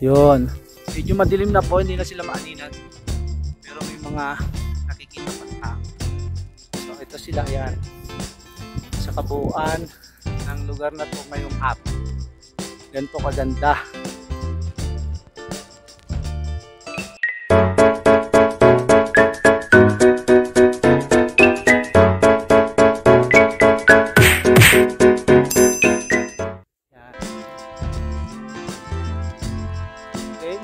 Yun. Medyo madilim na po, hindi na sila maaninan. Pero may mga nakikita pa tao. So ito sila, yan. Sa kabuuan ng lugar na to ngayong app. Ganito kaganda.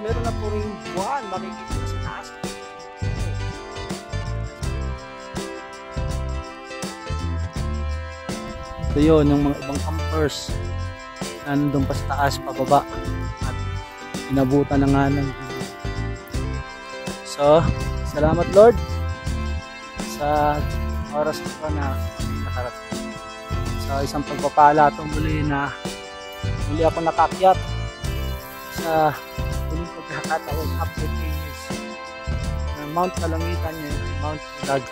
Meron na po rin buwan, makikita sa taas. Ito yun, yung mga ibang campers na nandun pa sa taas, pababa. At inabutan na nga ng So, salamat Lord sa oras ko na nakarating. Sa isang pagpapala itong muli na muli ako nakakyat sa uling pagkakataon after 3 years ng Mount Kalangitan niya, Mount Pulag.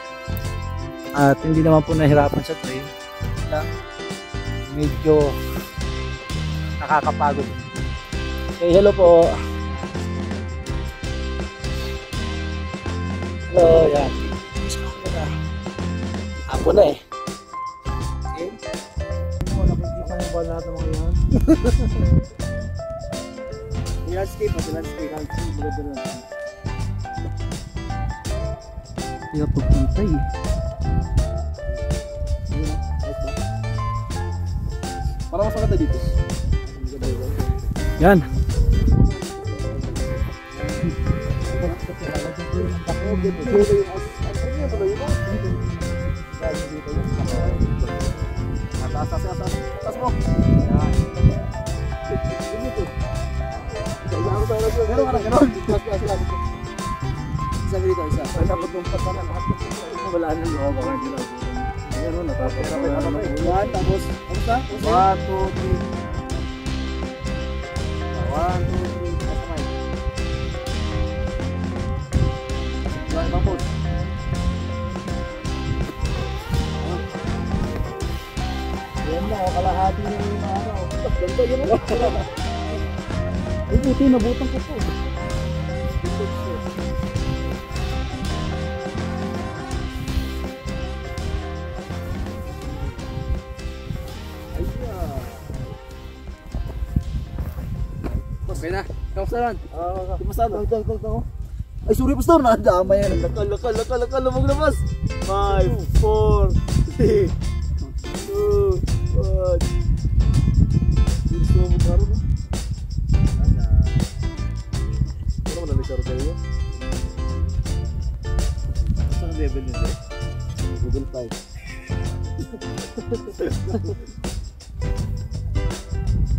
At hindi naman po nahirapan sa trail lang, medyo nakakapagod. Okay, hello po. Hello, yan. Ako na eh. Okay. Nakikita mo ba lahat ng mga yan? Landscape, landscape, maganda lang. Kaya pagpantay eh. Para mas maganda dito. Yan. Atas mo. Meron ka na gano'n. Isa dito, isa. Dapat yung pagkakan lahat. Wala nang loob ako ng ginawa. Meron na. Tapos, tapos, ano sa? 1, 2, 3. 1, 2, 3. Kasamay. Wala ibang pose. Yan na, kalahati na yung mga ano. Ganda yun. Ay, buti, nabutang ko po. Okay na. Kamusta naman? Kamusta na? Ay, sorry pastor, nadamay yan. Lakal, maglabas. 5, 4, 3, 2, 1. Gusto mo karoon, no? Ano naman nalisaro kayo? Saan ang level nito? Google 5.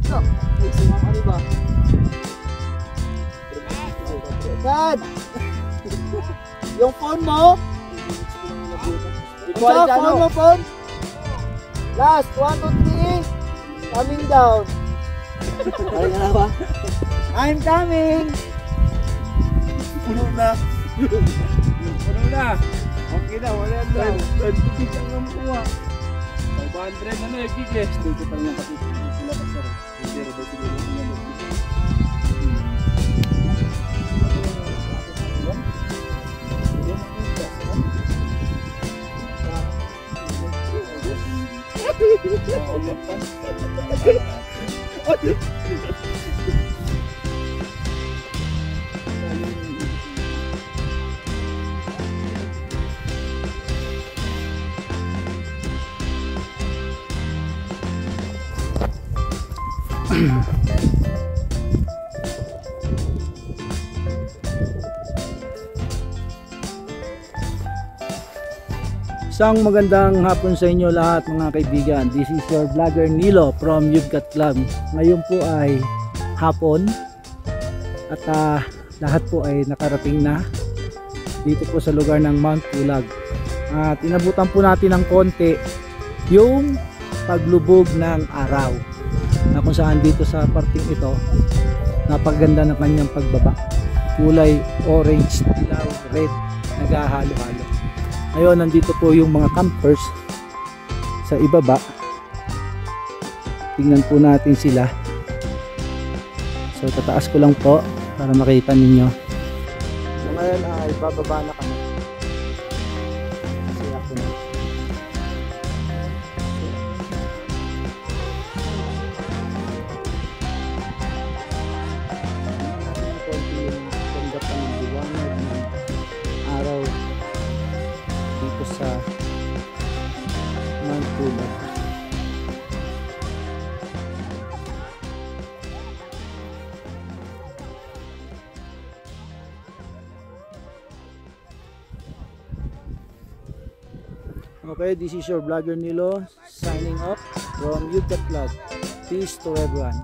No, sumama ka ba? Dad! Yung phone mo? Ikaw, phone mo, phone? Last, 1, 2, 3. Coming down. Ay nga ba? I'm coming! Puno na. Okay na, wala na. 20 ang namukuha. 500 na nagigis. Dito pa lang kasi sila pa sir. Pero dito na lang. Isang magandang hapon sa inyo lahat mga kaibigan. This is your vlogger Nilo from You've Got Vlog. Ngayon po ay hapon at lahat po ay nakarating na dito po sa lugar ng Mount Pulag. At inabutan po natin ng konti yung paglubog ng araw, na kung saan dito sa parting ito napaganda ng kanyang pagbaba. Kulay orange, dilaw, red, naghahalo-halo. Ngayon nandito po yung mga campers sa ibaba. Tingnan po natin sila. So tataas ko lang po para makita ninyo. So ngayon ay bababa na kami. Kasi ako na. Konti yung ganda pa ng liwanag ng araw dito sa Mount Pulag. Okay, this is your vlogger Nilo signing off from Youth Vlog. Peace to everyone.